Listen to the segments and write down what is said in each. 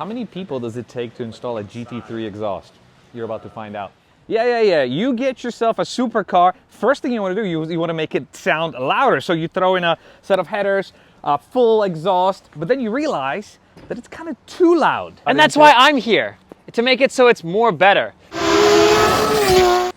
How many people does it take to install a GT3 exhaust? You're about to find out. Yeah. You get yourself a supercar. First thing you want to do, you want to make it sound louder. So you throw in a set of headers, full exhaust, but then you realize that it's kind of too loud. And that's why I'm here, to make it so it's more better.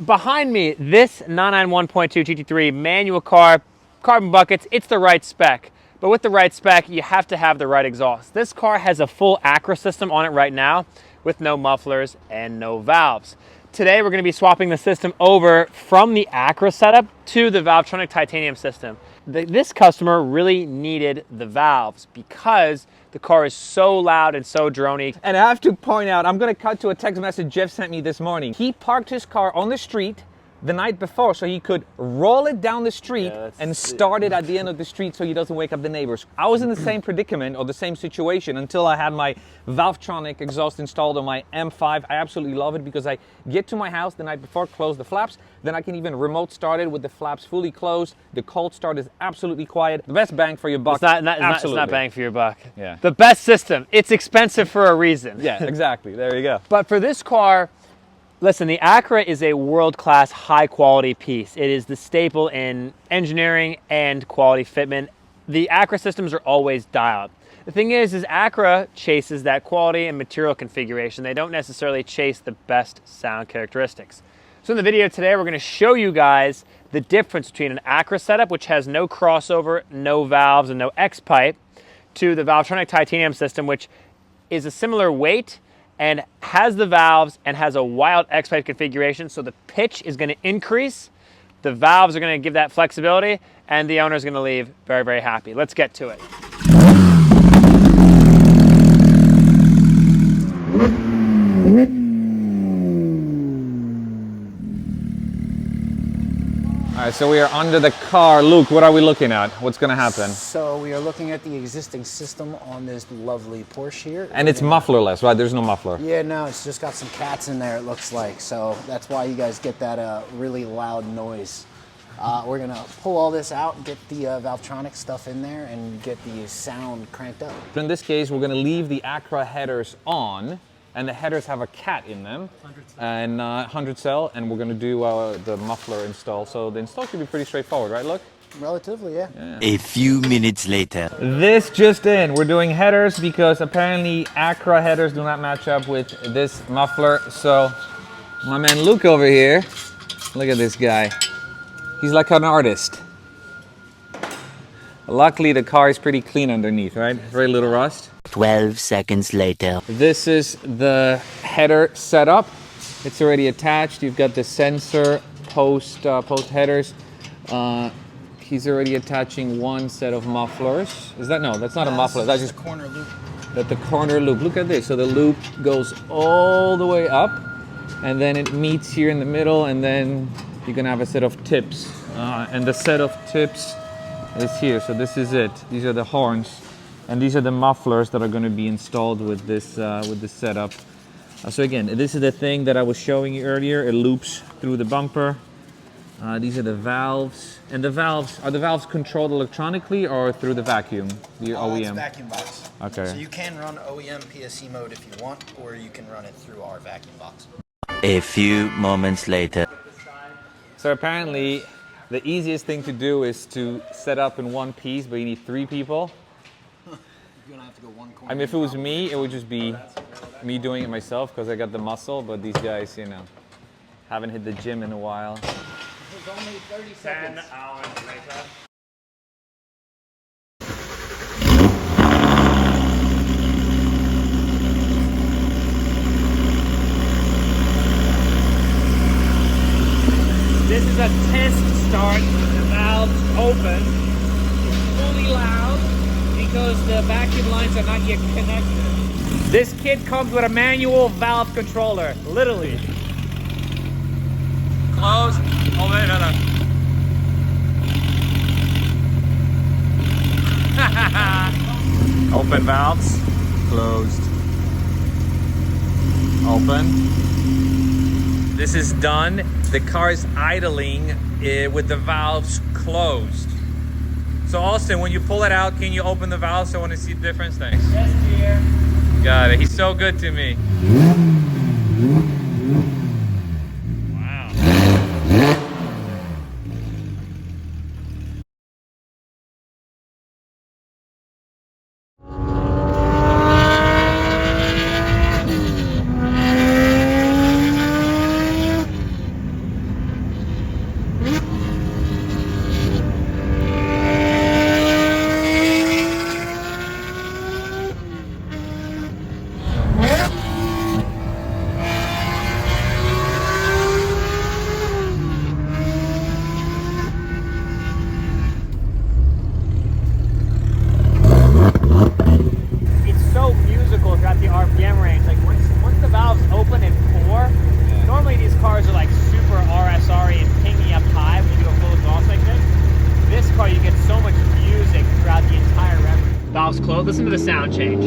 Behind me, this 991.2 GT3 manual car, carbon buckets, it's the right spec. But with the right spec, you have to have the right exhaust. This car has a full Acura system on it right now with no mufflers and no valves. Today, we're going to be swapping the system over from the Acura setup to the Valvetronic titanium system. This customer really needed the valves because the car is so loud and so drony. And I have to point out, I'm going to cut to a text message Jeff sent me this morning. He parked his car on the street the night before so he could roll it down the street and start it at the end of the street so he doesn't wake up the neighbors. I was in the same predicament or the same situation until I had my Valvetronic exhaust installed on my M5. I absolutely love it because I get to my house the night before, close the flaps, then I can even remote start it with the flaps fully closed. The cold start is absolutely quiet. The best bang for your buck. It's not bang for your buck. Yeah. The best system. It's expensive for a reason. Yeah, exactly. There you go. But for this car, listen, the Acura is a world-class, high-quality piece. It is the staple in engineering and quality fitment. The Acura systems are always dialed. The thing is Acura chases that quality and material configuration. They don't necessarily chase the best sound characteristics. So in the video today, we're going to show you guys the difference between an Acura setup, which has no crossover, no valves, and no X-pipe, to the Valvetronic titanium system, which is a similar weight and has the valves and has a wild X-pipe configuration. So the pitch is going to increase, the valves are going to give that flexibility, and the owner is going to leave very, very happy. Let's get to it. All right, so we are under the car. Luke, what are we looking at? What's going to happen? So we are looking at the existing system on this lovely Porsche here. And it's mufflerless, right? There's no muffler. Yeah, no, it's just got some cats in there, it looks like. So that's why you guys get that really loud noise. We're going to pull all this out and get the Valvetronic stuff in there and get the sound cranked up. In this case, we're going to leave the Acura headers on, and the headers have a cat in them, 100 cell, and we're going to do the muffler install. So the install should be pretty straightforward, right, Luke? Relatively, yeah. A few minutes later. This just in, we're doing headers because apparently Acura headers do not match up with this muffler. So my man Luke over here, look at this guy. He's like an artist. Luckily the car is pretty clean underneath, right? Very little rust. 12 seconds later. This is the header setup. It's already attached. You've got the sensor post headers. He's already attaching one set of mufflers. Is that, no, that's not a muffler. That's just corner loop. That's the corner loop. Look at this. So the loop goes all the way up, and then it meets here in the middle, and then you're gonna have a set of tips. And the set of tips is here. So this is it. These are the horns. And these are the mufflers that are going to be installed with this setup. So again, this is the thing that I was showing you earlier. It loops through the bumper. These are the valves. And the valves, are the valves controlled electronically or through the vacuum? The OEM? It's vacuum box. Okay. So you can run OEM PSC mode if you want, or you can run it through our vacuum box. A few moments later. So apparently, the easiest thing to do is to set up in one piece, but you need 3 people. You're gonna have to go one corner. I mean, if it was me, it would just be me doing it myself because I got the muscle, but these guys, you know, haven't hit the gym in a while. It's only 30 seconds. 10 hours later. This is a test start. The valves open. It's fully loud because the vacuum lines are not yet connected. This kit comes with a manual valve controller, literally. Close. Oh wait, no. Open valves. Closed. Open. This is done. The car is idling with the valves closed. So Austin, when you pull it out, can you open the valves? I want to see the difference. Thanks. Yes, dear. God, he's so good to me. It's so musical throughout the RPM range. Like once the valves open and pour, normally these cars are like super RSR and pingy up high when you do a full exhaust like this. This car, you get so much music throughout the entire rev. Valves closed. Listen to the sound change.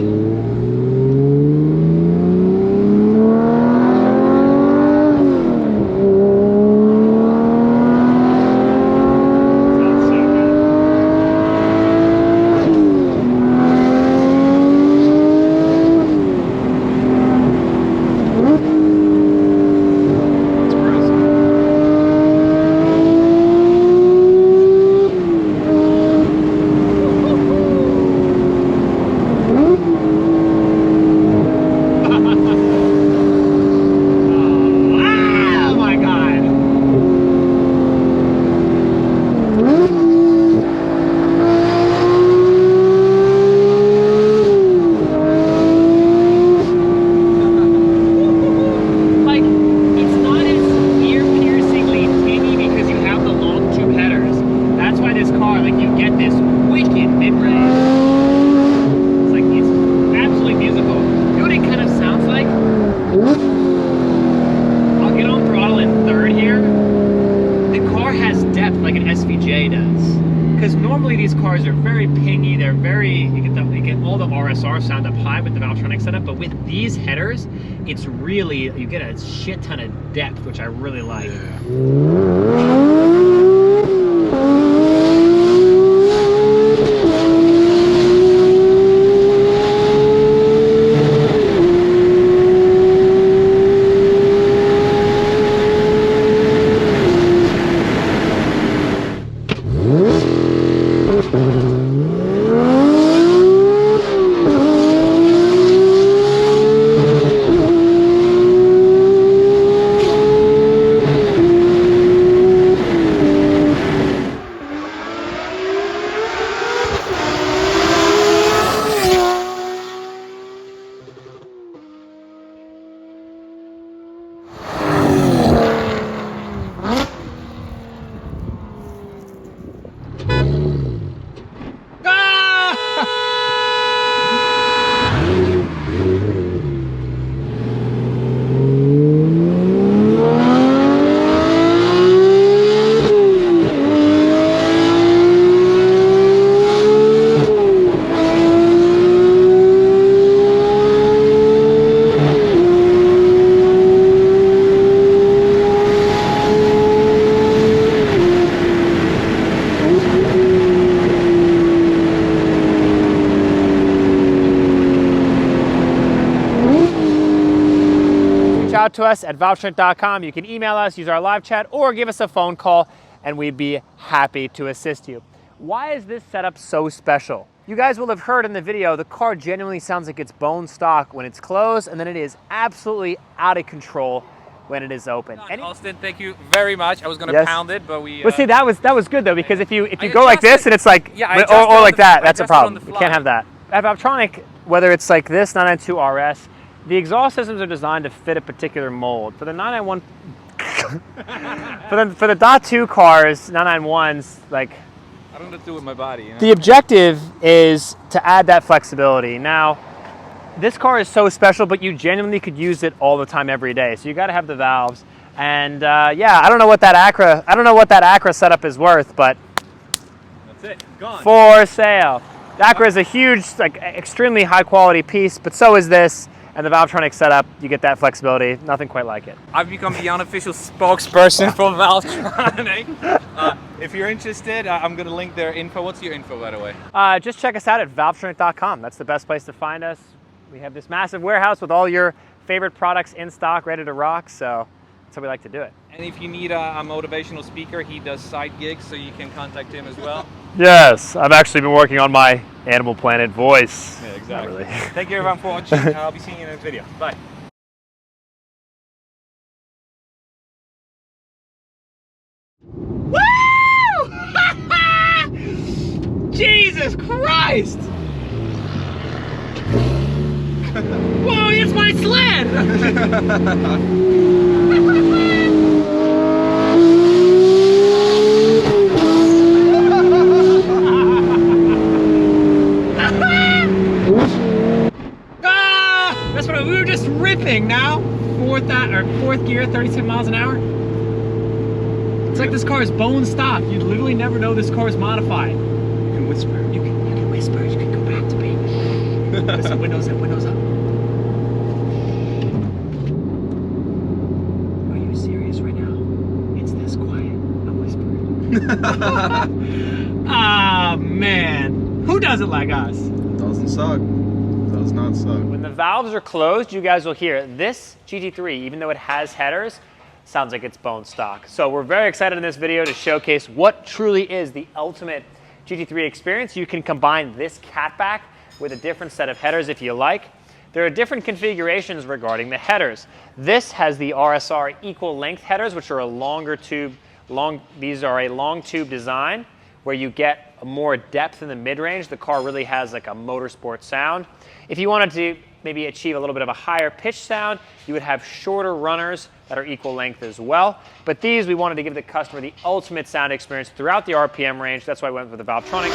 Cars are very pingy. They're very, you get all the RSR sound up high with the Valvetronic setup, but with these headers, it's really, you get a shit ton of depth, which I really like. Out to us at valvetronic.com. You can email us, use our live chat, or give us a phone call, and we'd be happy to assist you. Why is this setup so special? You guys will have heard in the video, the car genuinely sounds like it's bone stock when it's closed, and then it is absolutely out of control when it is open. Austin, thank you very much. I was going to pound it, but we... But see, that was good though, because if you go like this and it's like, or like that, that's a problem. You can't have that. At Valvetronic, whether it's like this 992 RS, the exhaust systems are designed to fit a particular mold. For the 991, for the .2 cars, 991s, like, I don't know what to do with my body. You know? The objective is to add that flexibility. Now, this car is so special, but you genuinely could use it all the time, every day. So you got to have the valves. And yeah, I don't know what that Acura setup is worth, but that's it. Gone. For sale. The Acura is a huge, like, extremely high quality piece, but so is this. And the Valvetronic setup, you get that flexibility. Nothing quite like it. I've become the unofficial spokesperson for Valvetronic. If you're interested, I'm going to link their info. What's your info, by the way? Just check us out at valvetronic.com. That's the best place to find us. We have this massive warehouse with all your favorite products in stock, ready to rock, so that's how we like to do it. And if you need a motivational speaker, he does side gigs, so you can contact him as well. Yes, I've actually been working on my Animal Planet voice. Yeah, exactly. Not really. Thank you everyone for watching. I'll be seeing you in the next video. Bye. Woo! Jesus Christ! Whoa, it's my sled! That's what we were just ripping now. Fourth gear, 37 miles an hour. It's like this car is bone stock. You'd literally never know this car is modified. You can whisper. You can whisper. You can go back to me. Listen, windows up, windows up. Are you serious right now? It's this quiet. I'm whispering. Ah, man. Who does it like us? Doesn't suck. Does not suck. When the valves are closed, you guys will hear this GT3, even though it has headers, sounds like it's bone stock. So we're very excited in this video to showcase what truly is the ultimate GT3 experience. You can combine this catback with a different set of headers if you like. There are different configurations regarding the headers. This has the RSR equal length headers, which are a longer tube. These are a long tube design where you get more depth in the mid-range. The car really has like a motorsport sound. If you wanted to maybe achieve a little bit of a higher pitch sound, you would have shorter runners that are equal length as well. But these, we wanted to give the customer the ultimate sound experience throughout the RPM range. That's why I went with the Valvetronic.